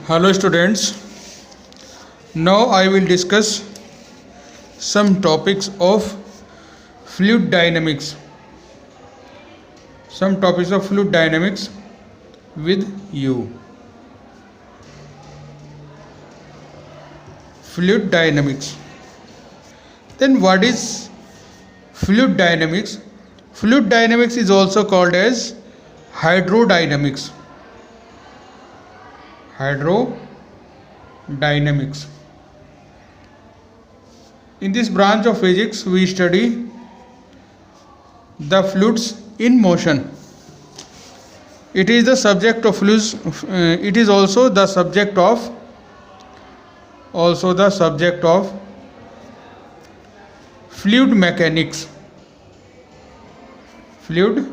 Hello students, now I will discuss some topics of fluid dynamics. Some topics of fluid dynamics with you. Fluid dynamics. Then what is fluid dynamics? Fluid dynamics is also called as hydrodynamics. Hydrodynamics. In this branch of physics, we study the fluids in motion. It is the subject of fluids. It is also the subject of fluid mechanics. Fluid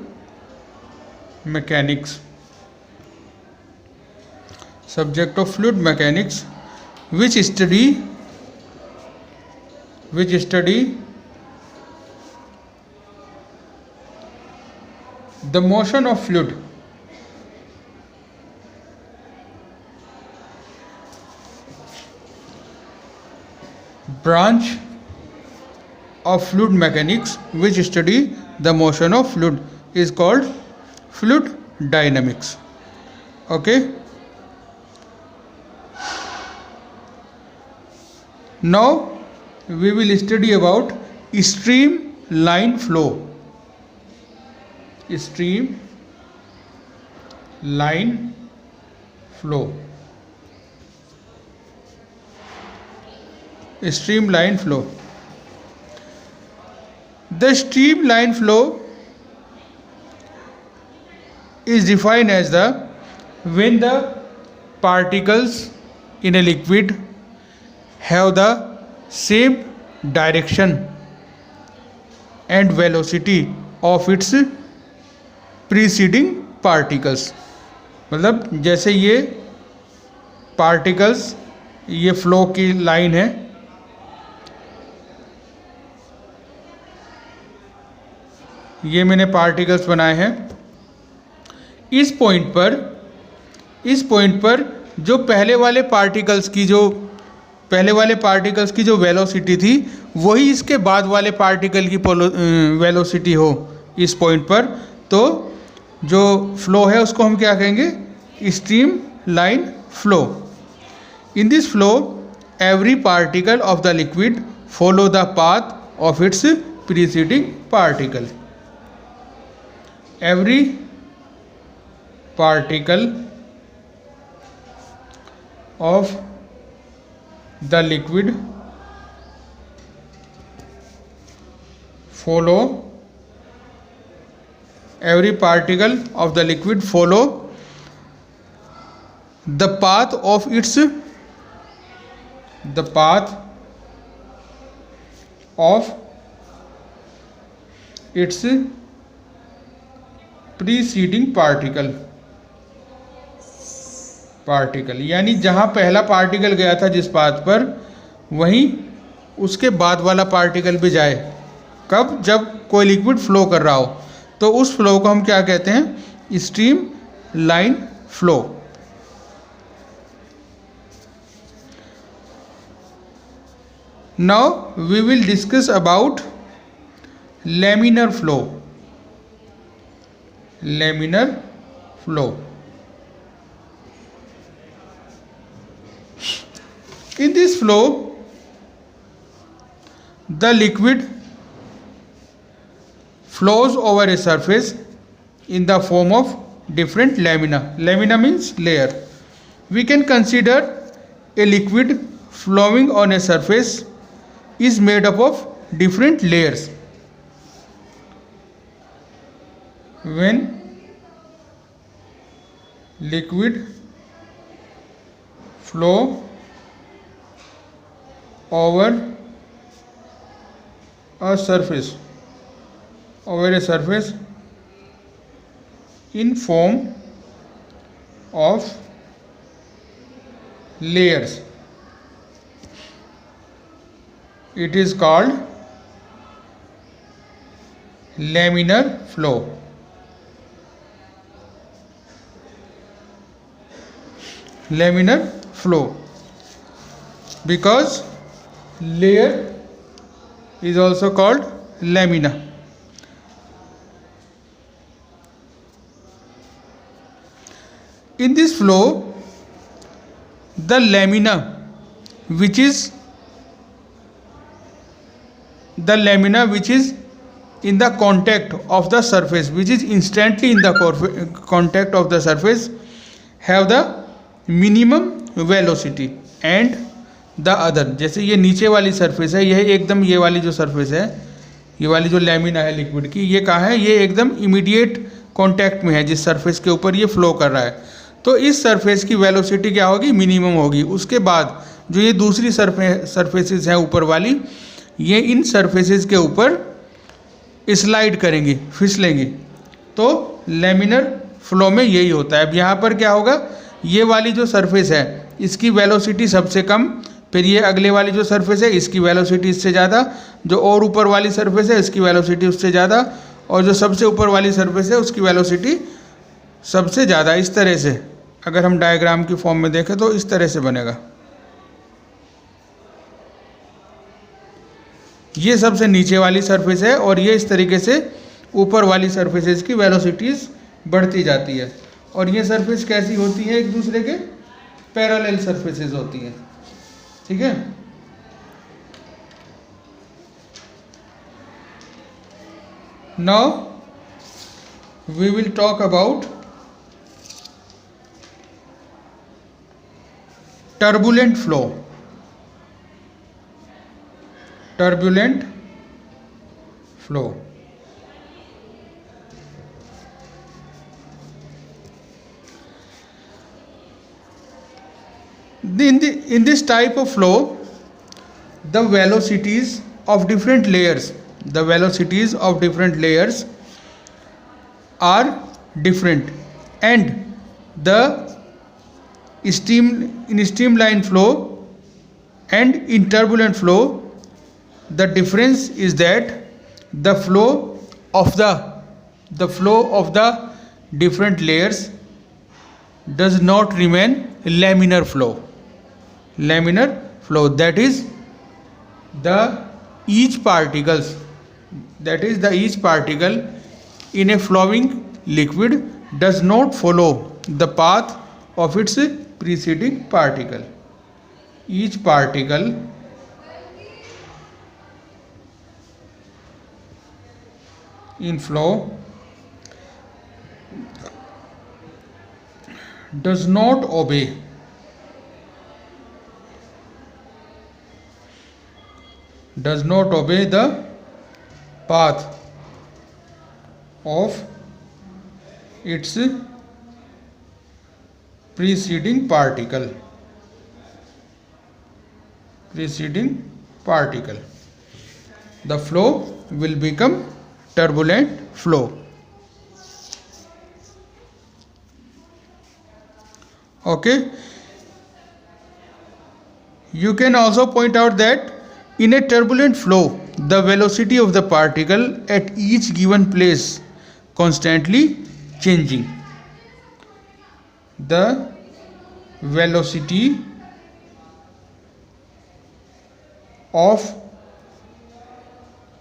mechanics. Subject of fluid mechanics, which study the motion of fluid. Branch of fluid mechanics which study the motion of fluid is called fluid dynamics. Okay. Now we will study about streamline flow. Streamline flow. Streamline flow. The streamline flow is defined as when the particles in a liquid have the same direction and velocity of its preceding particles. मतलब जैसे ये particles, ये flow की line है, ये मैंने particles बनाए हैं. इस पॉइंट पर जो पहले वाले पार्टिकल्स की जो वेलोसिटी थी वही इसके बाद वाले पार्टिकल की वेलोसिटी हो इस पॉइंट पर, तो जो फ्लो है उसको हम क्या कहेंगे? Stream line flow. In this flow every particle of the liquid follow the path of its preceding particle. Every particle of the liquid follow the path of its preceding particle. यानी जहाँ पहला particle गया था जिस path पर, वहीं उसके बाद वाला पार्टिकल भी जाए. कब? जब कोई लिक्विड फ्लो कर रहा हो, तो उस फ्लो को हम क्या कहते हैं? Streamline flow. Now we will discuss about laminar flow. Laminar flow. In this flow, the liquid flows over a surface in the form of different lamina. Lamina means layer. We can consider a liquid flowing on a surface is made up of different layers. When liquid flow over a surface in form of layers, it is called laminar flow. laminar flow, because layer is also called lamina. In this flow, the lamina which is in the contact of the surface, which is instantly in the contact of the surface, have the minimum velocity and the other. जैसे ये नीचे वाली surface है, यह एकदम ये वाली जो सरफेस है, ये वाली जो लैमिना है लिक्विड की, ये कहाँ है? ये एकदम इमीडिएट कांटेक्ट में है जिस सरफेस के ऊपर ये फ्लो कर रहा है. तो इस सरफेस की वेलोसिटी क्या होगी? मिनिमम होगी. उसके बाद जो ये दूसरी सरफेसेस हैं ऊपर वाली, ये इन सरफेसेस के ऊपर स्लाइड करेंगी, फिसलेंगी. तो लैमिनर फ्लो में यही होता है. अब यहाँ पर क्या होगा? ये वाली जो सरफेस है इसकी वेलोसिटी सबसे कम, फिर ये अगले वाली जो सरफेस है इसकी वेलोसिटी इससे ज़्यादा, जो और ऊपर वाली सरफेस है इसकी वेलोसिटी उससे ज़्यादा, और जो सबसे ऊपर वाली सरफेस है उसकी वेलोसिटी सबसे ज़्यादा. इस तरह से अगर हम डायग्राम की फॉर्म में देखें तो इस तरह से बनेगा. ये सबसे नीचे वाली सरफेस है और ये इस तरीके से ऊपर वाली सरफेसेस की वेलोसिटीज़ बढ़ती जाती है. और ये सरफेस कैसी होती है? एक दूसरे के पैरेलल सरफेसेस होती हैं. ठीक है. Now we will talk about turbulent flow. Turbulent flow. In this type of flow, the velocities of different layers are different, and the in streamline flow and in turbulent flow, the difference is that the flow of the different layers does not remain laminar flow. That is the each particle in a flowing liquid does not follow the path of its preceding particle. Each particle in flow does not obey the path of its preceding particle. The flow will become turbulent flow. Okay. You can also point out that in a turbulent flow, the velocity of the particle at each given place constantly changing. The velocity of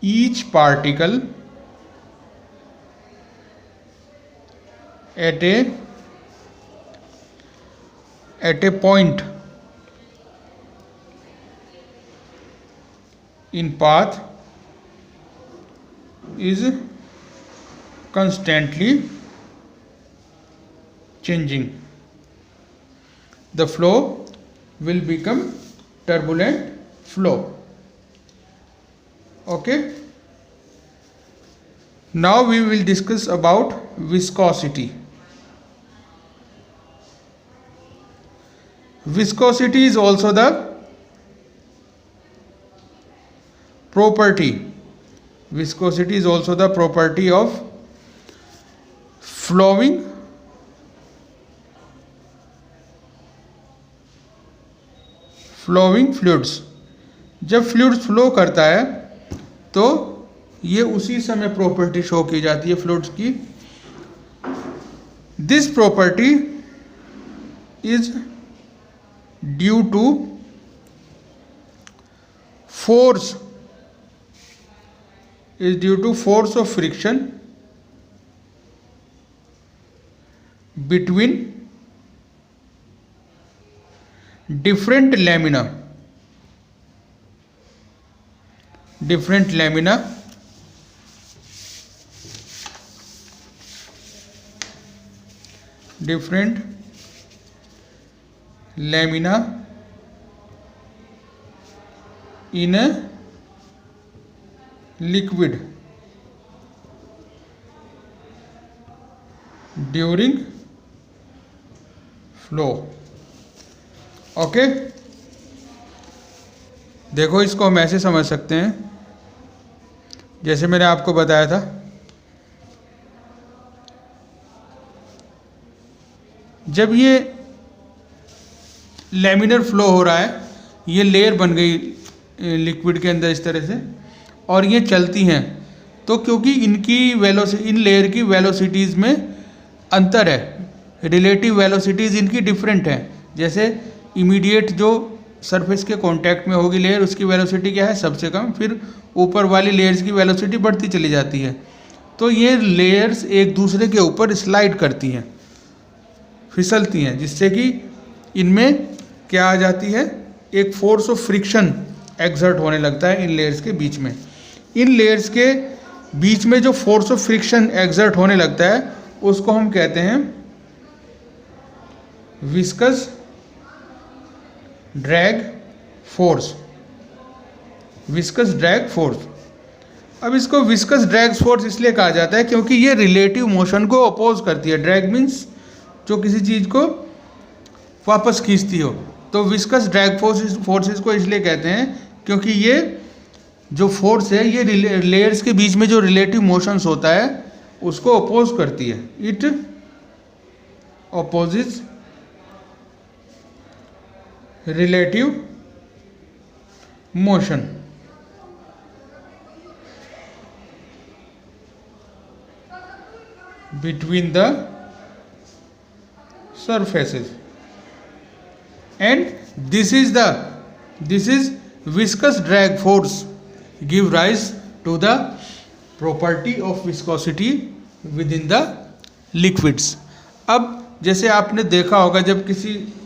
each particle at a point in path is constantly changing. The flow will become turbulent flow. Okay. Now we will discuss about viscosity. Viscosity is also the property. Viscosity is also the property of flowing fluids. जब fluid flow करता है तो ये उसी समय property show की जाती है फ्लूइड्स की. This property is due to force is due to force of friction between different lamina different lamina in a liquid during flow. Okay, देखो इसको हम ऐसे समझ सकते हैं, जैसे मैंने आपको बताया था, जब ये लैमिनर फ्लो हो रहा है, ये लेयर बन गई लिक्विड के अंदर इस तरह से, और ये चलती हैं, तो क्योंकि इन लेयर की वेलोसिटीज़ में अंतर है, रिलेटिव वेलोसिटीज़ इनकी डिफरेंट हैं। जैसे इमीडिएट जो सरफेस के कांटेक्ट में होगी लेयर, उसकी वेलोसिटी क्या है, सबसे कम, फिर ऊपर वाली लेयर्स की वेलोसिटी बढ़ती चली जाती है। तो ये लेयर्स एक दूसरे के ऊपर स्लाइड करती हैं, फिसलती हैं, जिससे कि इनमें क्या आ जाती है, एक फोर्स ऑफ फ्रिक्शन एक्सर्ट होने लगता है इन लेयर्स के बीच में। इन लेयर्स के बीच में जो फोर्स ऑफ फ्रिक्शन एक्सर्ट होने लगता है, उसको हम कहते हैं viscous drag force. Viscous drag force. अब इसको विस्कस ड्रैग फोर्स इसलिए कहा जाता है क्योंकि ये रिलेटिव मोशन को अपोज करती है। ड्रैग मीन्स जो किसी चीज़ को वापस खींचती हो। तो विस्कस ड्रैग फोर्सेस को इसलिए कहते हैं क्योंकि ये जो फोर्स है, ये लेयर्स के बीच में जो रिलेटिव मोशंस होता है उसको अपोज करती है। It opposes relative motion. between the surfaces, and this is viscous drag force give rise to the property of viscosity within the liquids. अब जैसे आपने देखा होगा, जब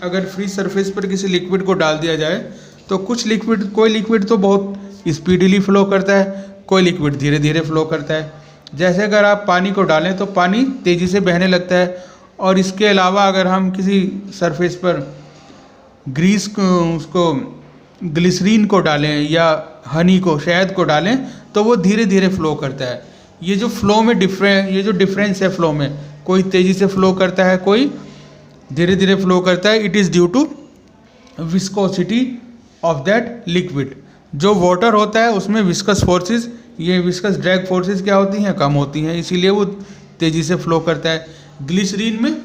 अगर फ्री सरफेस पर किसी लिक्विड को डाल दिया जाए तो कोई लिक्विड तो बहुत स्पीडीली फ्लो करता है, कोई लिक्विड धीरे धीरे फ्लो करता है। जैसे अगर आप पानी को डालें तो पानी तेज़ी से बहने लगता है, और इसके अलावा अगर हम किसी सरफेस पर ग्लिसरीन को डालें या हनी को, शहद को डालें, तो वो धीरे धीरे फ्लो करता है। ये जो डिफरेंस है फ्लो में, कोई तेज़ी से फ्लो करता है, कोई धीरे धीरे फ्लो करता है, it is due to viscosity of that liquid. जो वाटर होता है उसमें विस्कस फोर्सेस, ये विस्कस ड्रैग फोर्सेस क्या होती हैं, कम होती हैं, इसीलिए वो तेज़ी से फ्लो करता है। ग्लिसरीन में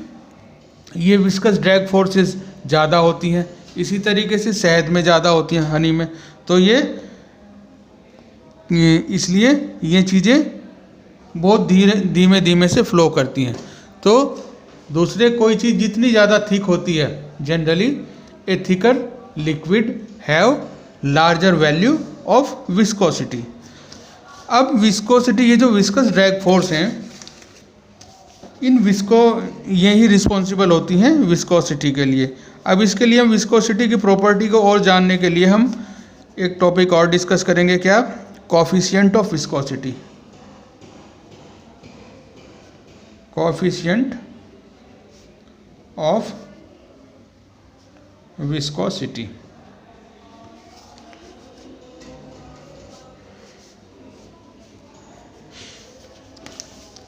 ये विस्कस ड्रैग फोर्सेस ज़्यादा होती हैं, इसी तरीके से शहद में ज़्यादा होती हैं, हनी में। तो इसलिए ये चीज़ें बहुत धीमे धीमे से फ्लो करती हैं। तो दूसरे कोई चीज़ जितनी ज़्यादा थिक होती है, generally A thicker liquid have larger value of viscosity. अब विस्कोसिटी, ये जो विस्कस ड्रैग फोर्स हैं, ये ही रिस्पॉन्सिबल होती हैं विस्कोसिटी के लिए। अब इसके लिए हम विस्कोसिटी की प्रॉपर्टी को और जानने के लिए हम एक टॉपिक और डिस्कस करेंगे, क्या, coefficient of viscosity. Coefficient of viscosity.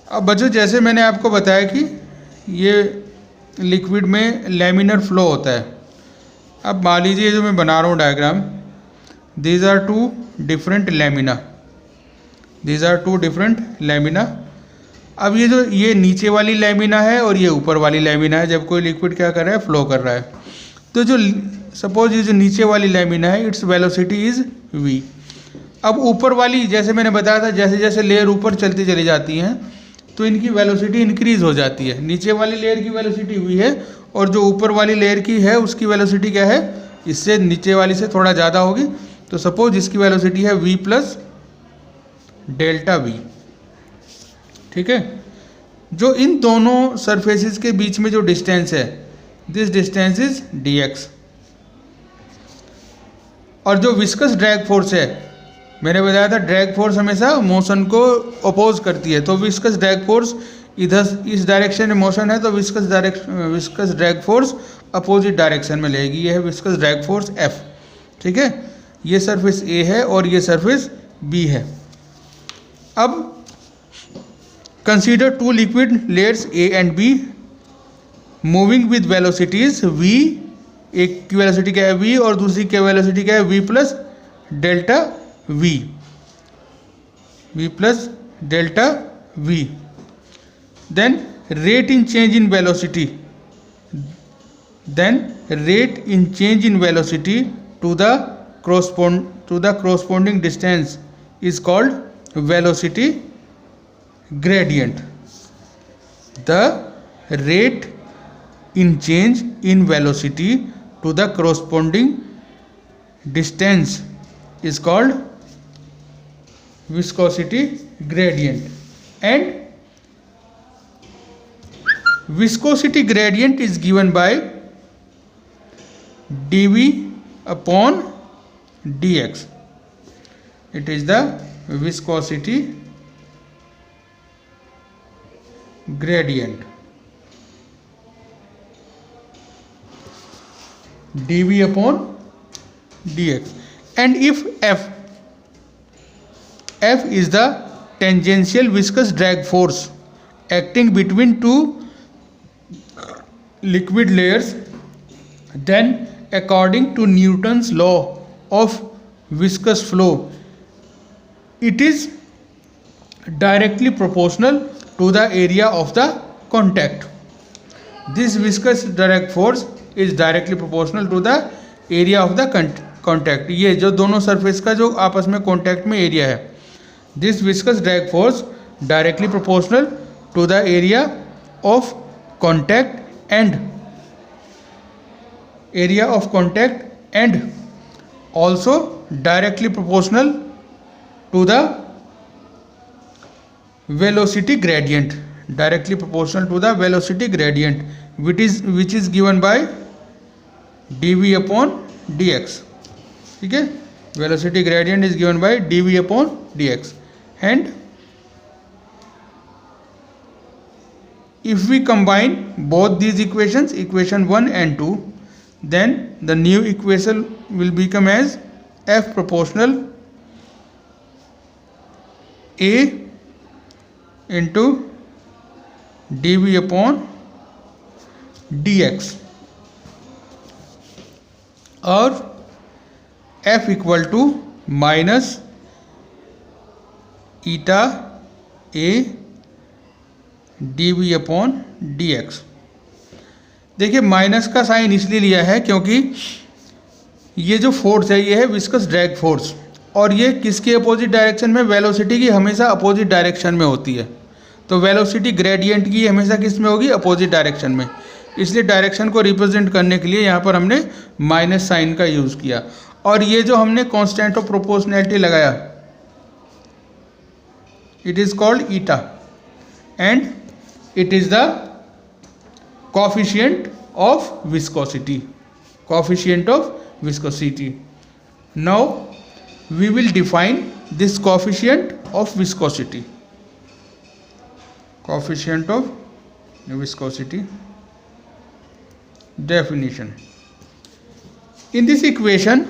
अब बच्चों, जैसे मैंने आपको बताया कि ये लिक्विड में लैमिनर फ्लो होता है। अब मान लीजिए जो मैं बना रहा हूँ diagram, these are two different lamina. अब ये नीचे वाली लैमिना है और ये ऊपर वाली लैमिना है, जब कोई लिक्विड क्या कर रहा है, फ्लो कर रहा है। तो सपोज ये जो नीचे वाली लैमिना है, इट्स वेलोसिटी इज़ v। अब ऊपर वाली, जैसे मैंने बताया था, जैसे जैसे लेयर ऊपर चलती चली जाती हैं तो इनकी वेलोसिटी इंक्रीज हो जाती है। नीचे वाली लेयर की वेलोसिटी v है और जो ऊपर वाली लेयर की है उसकी वेलोसिटी क्या है, इससे नीचे वाली से थोड़ा ज़्यादा होगी। तो सपोज इसकी वेलोसिटी है v प्लस डेल्टा v। ठीक है, जो इन दोनों सरफेसेस के बीच में जो डिस्टेंस है, दिस डिस्टेंस इज dx। और जो विस्कस ड्रैग फोर्स है, मैंने बताया था ड्रैग फोर्स हमेशा मोशन को अपोज करती है, तो विस्कस ड्रैग फोर्स इधर इस डायरेक्शन में मोशन है तो viscous drag force opposite direction में लेगी। ये है विस्कस ड्रैग फोर्स F। ठीक है, ये सरफेस A है और ये सरफेस B है। अब consider two liquid layers A and B moving with velocities v। एक की वेलोसिटी क्या है v और दूसरी की वेलोसिटी क्या है v plus delta v, v plus delta v। Then rate in change in velocity, then rate in change in velocity to the corresponding distance is called velocity gradient. The rate in change in velocity to the corresponding distance is called viscosity gradient. And viscosity gradient is given by dv upon dx. It is the viscosity gradient, dv upon dx. And if F is the tangential viscous drag force acting between two liquid layers, then according to Newton's law of viscous flow, it is directly proportional to the area of the contact. This viscous drag force is directly proportional to the area of the contact. ये जो दोनों surface का जो आपस में contact में area है, this viscous drag force directly proportional to the area of contact and also directly proportional to the velocity gradient, directly proportional to the velocity gradient, which is given by dv upon dx. ठीक है, velocity gradient is given by dv upon dx. And if we combine both these equations, equation 1 and 2, then the new equation will become as F proportional A into dv upon dx, और F equal to minus eta A dv upon dx। देखिए minus का sign इसलिए लिया है क्योंकि ये जो force है ये है विस्कस ड्रैग फोर्स, और ये किसके अपोजिट डायरेक्शन में, वेलोसिटी की हमेशा अपोजिट डायरेक्शन में होती है। तो वेलोसिटी ग्रेडियंट की हमेशा किस में होगी, अपोजिट डायरेक्शन में। इसलिए डायरेक्शन को रिप्रेजेंट करने के लिए यहाँ पर हमने माइनस साइन का यूज़ किया। और ये जो हमने कांस्टेंट ऑफ प्रोपोर्शनैलिटी लगाया, it is called eta and it is the coefficient of viscosity, coefficient of viscosity. Now we will define this coefficient of viscosity. Coefficient of viscosity definition. In this equation,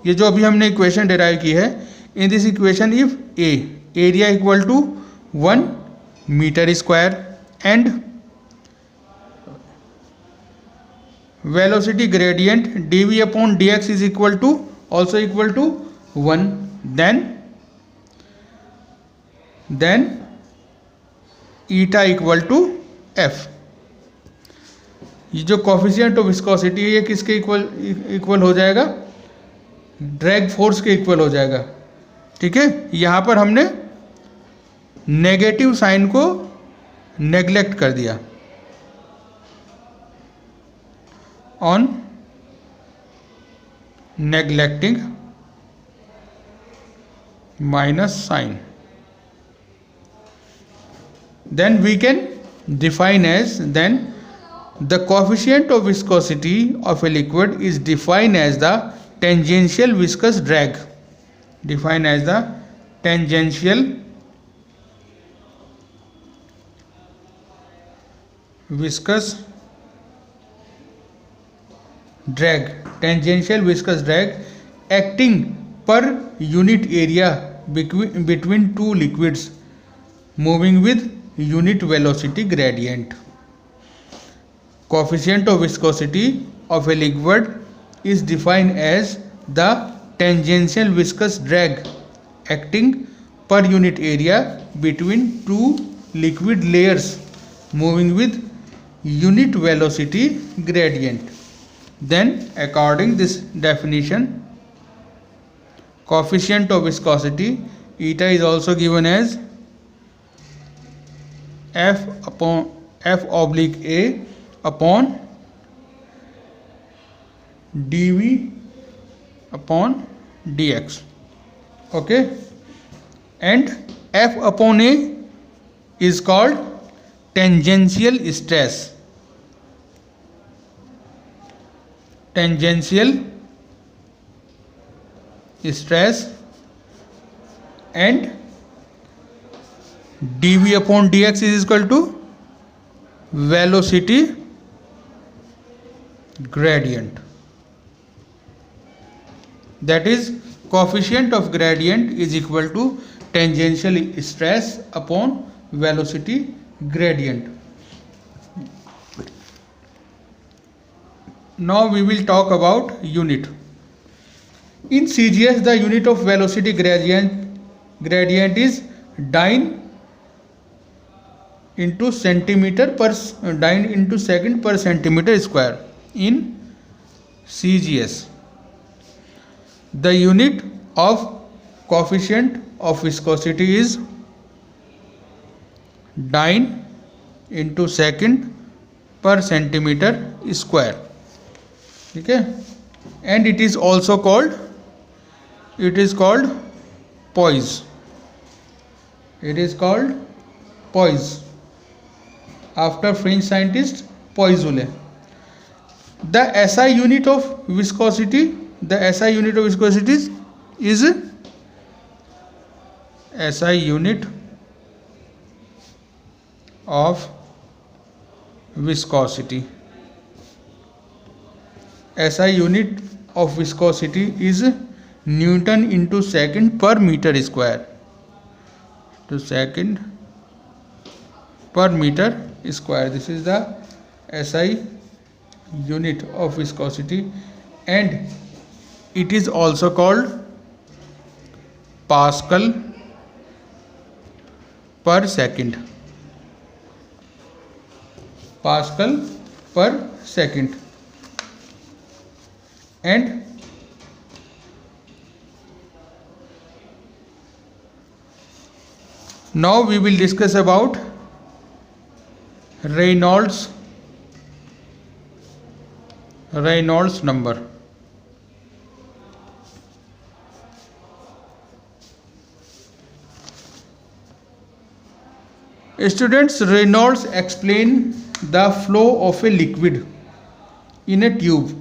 ये जो अभी हमने equation derive की है, in this equation if A area equal to 1 meter square and velocity gradient dv upon dx is equal to also equal to 1, then eta equal to f. ये जो coefficient of viscosity है ये किसके equal हो जाएगा, drag force के equal हो जाएगा। ठीक है, यहाँ पर हमने नेगेटिव साइन को नेग्लेक्ट कर दिया, on neglecting minus sign, then we can define as, then the coefficient of viscosity of a liquid is defined as the tangential viscous drag, defined as the tangential viscous drag, tangential viscous drag acting per unit area between two liquids moving with unit velocity gradient. Coefficient of viscosity of a liquid is defined as the tangential viscous drag acting per unit area between two liquid layers moving with unit velocity gradient. Then according this definition, coefficient of viscosity eta is also given as F oblique A upon dV upon dx. Okay, and F upon A is called tangential stress, tangential stress, and dV upon dx is equal to velocity gradient. That is, coefficient of gradient is equal to tangential stress upon velocity gradient. Now we will talk about unit. In CGS, the unit of velocity gradient is dyne into dyne into second per centimeter square. In CGS, the unit of coefficient of viscosity is dyne into second per centimeter square. Okay, and it is also called, it is called poise. It is called poise after French scientist Poiseuille. The SI unit of viscosity, the SI unit of viscosity is SI unit of viscosity. SI unit of viscosity is Newton into second per meter square, to second per meter square. This is the SI unit of viscosity, and it is also called Pascal per second. Pascal per second. And now we will discuss about Reynolds number. Students, Reynolds explain the flow of a liquid in a tube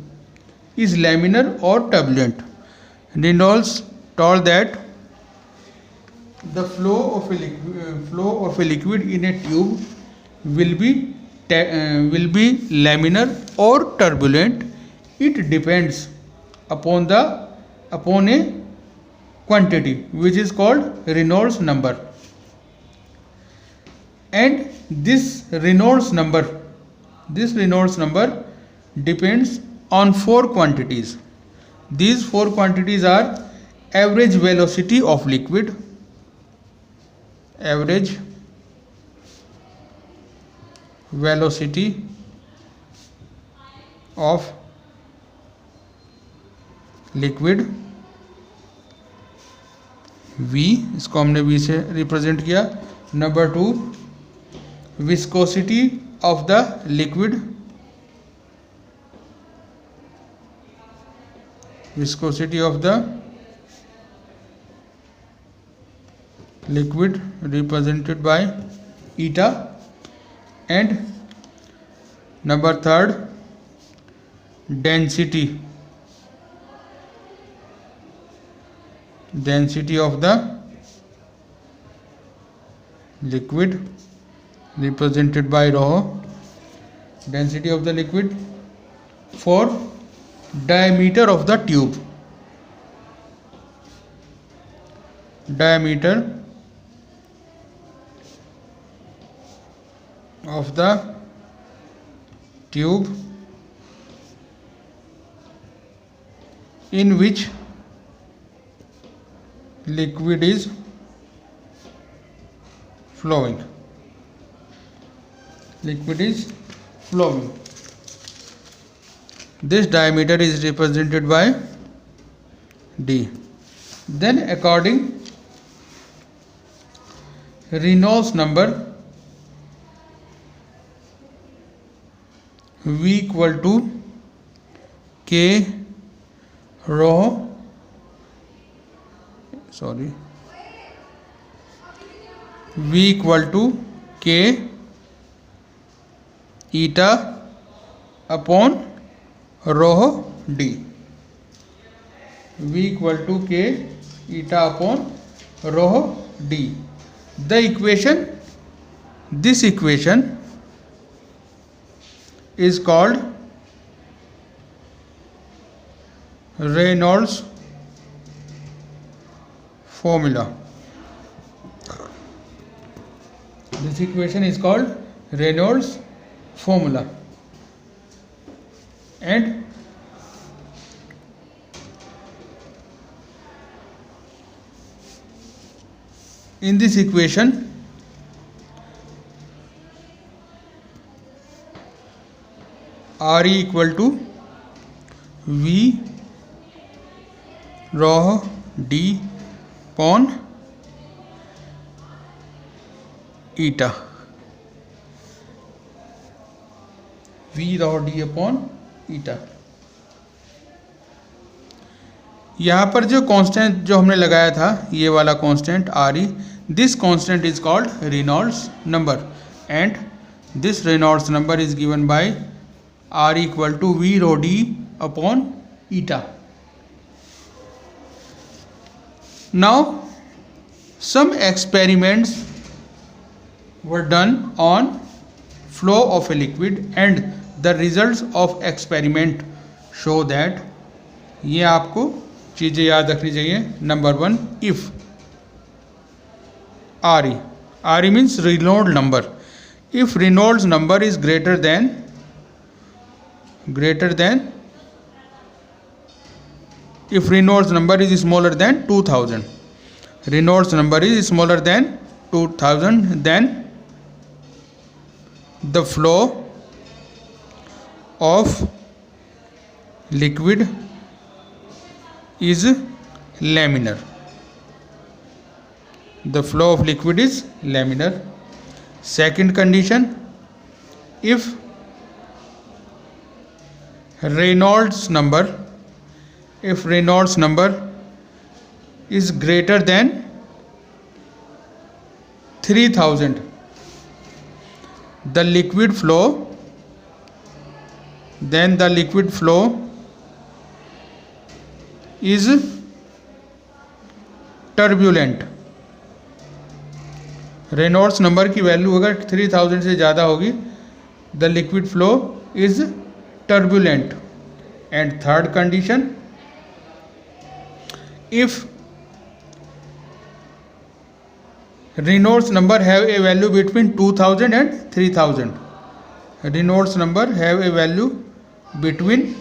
is laminar or turbulent. Reynolds told that the flow of a liquid in a tube will be laminar or turbulent. It depends upon a quantity which is called Reynolds number. And this Reynolds number depends on 4 quantities. These 4 quantities are average velocity of liquid, average velocity of liquid V, इसको हमने V से represent किया. Number 2, viscosity of the liquid, viscosity of the liquid represented by eta, and number third, density of the liquid represented by rho, density of the liquid for diameter of the tube, diameter of the tube in which liquid is flowing, liquid is flowing. This diameter is represented by d. Then according Reynolds number, V equal to K rho, V equal to K eta upon rho d, V equal to K eta upon rho d. The equation, this equation is called Reynolds formula. This equation is called Reynolds formula, and in this equation Re equal to V rho d upon eta, V rho d upon eta. यहाँ पर जो constant जो हमने लगाया था, ये वाला constant Re, this constant is called Reynolds number, and this Reynolds number is given by R equal to V rho d upon eta. Now some experiments were done on flow of a liquid, and the results of experiment show that, ये आपको चीज़ें याद रखनी चाहिए. Number 1, if Re means Reynolds number. If Reynolds number is greater than if Reynolds number is smaller than 2000, Reynolds number is smaller than 2000, then the flow of liquid is laminar. The flow of liquid is laminar. Second condition, if Reynolds number is greater than 3000, the liquid flow is turbulent. Reynolds number की value अगर 3000 से ज़्यादा होगी, the liquid flow is turbulent. And third condition, if Reynolds number have a value between 2000 and 3000, Reynolds number have a value between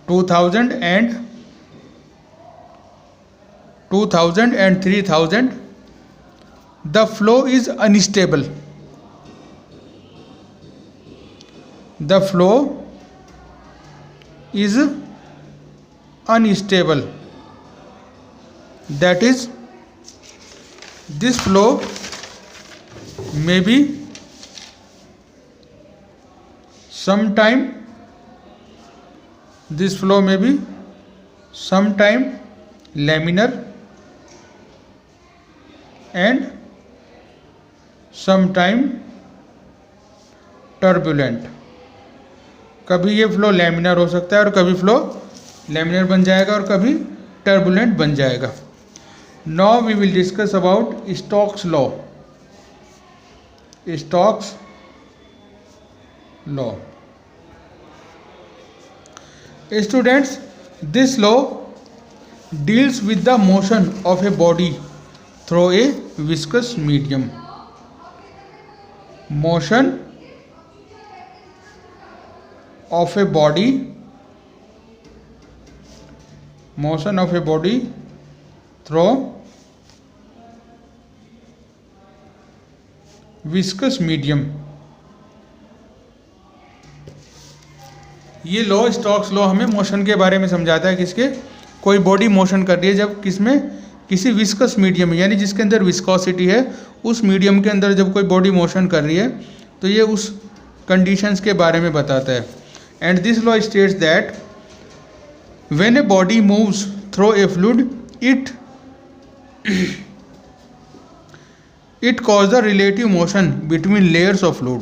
2000 and 3000, the flow is unstable. The flow is unstable. That is, this flow may be sometime, this flow may be sometime laminar and sometime turbulent. कभी ये flow laminar हो सकता है और कभी flow laminar बन जाएगा और कभी टर्बुलेंट बन जाएगा. Now we will discuss about Stokes law. Stokes law. Students, this law deals with the motion of a body through a viscous medium. Motion of a body through viscous medium. ये law, Stokes law, हमें motion के बारे में समझाता है. किसके? कोई body motion कर रही है जब किसमें, किसी विस्कस मीडियम में, यानी जिसके अंदर विस्कोसिटी है, उस मीडियम के अंदर जब कोई बॉडी मोशन कर रही है तो ये उस कंडीशंस के बारे में बताता है. And this law states that when a body moves through a fluid it causes the relative motion between layers of fluid.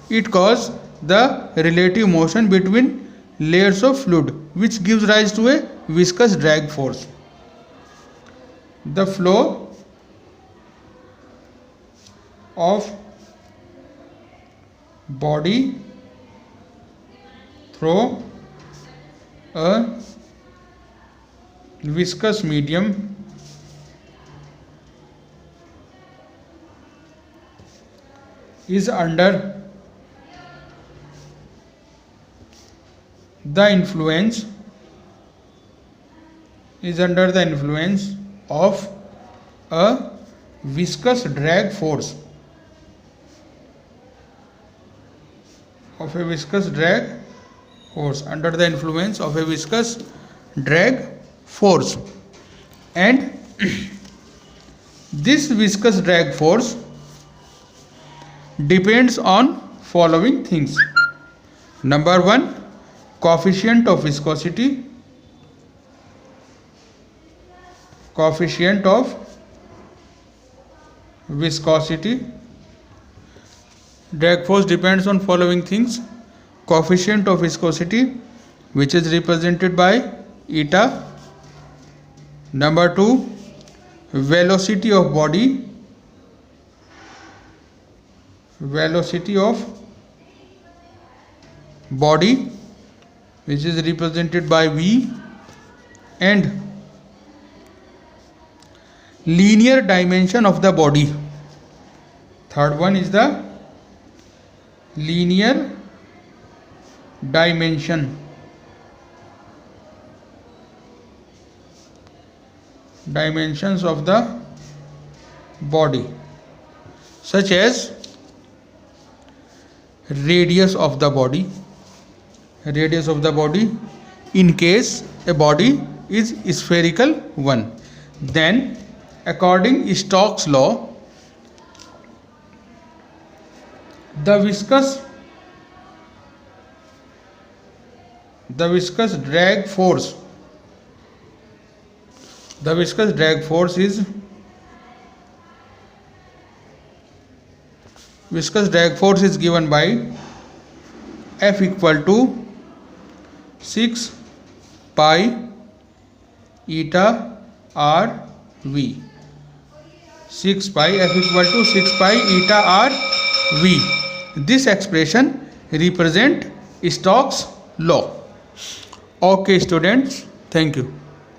It causes the relative motion between layers of fluid which gives rise to a viscous drag force. The flow of body through a viscous medium is under the influence of a viscous drag force. Under the influence of a viscous drag force. And this viscous drag force depends on following things. Number 1, coefficient of viscosity. Drag force depends on following things. Coefficient of viscosity, which is represented by eta. Number 2, velocity of body. Which is represented by v. And linear dimension of the body. Third one is the linear dimensions of the body, such as radius of the body in case a body is spherical one. Then according to Stokes law, the viscous drag force is given by F equal to 6 pi eta r v. 6 pi, F equal to 6 pi eta r v. This expression represent Stokes law. Okay students, thank you.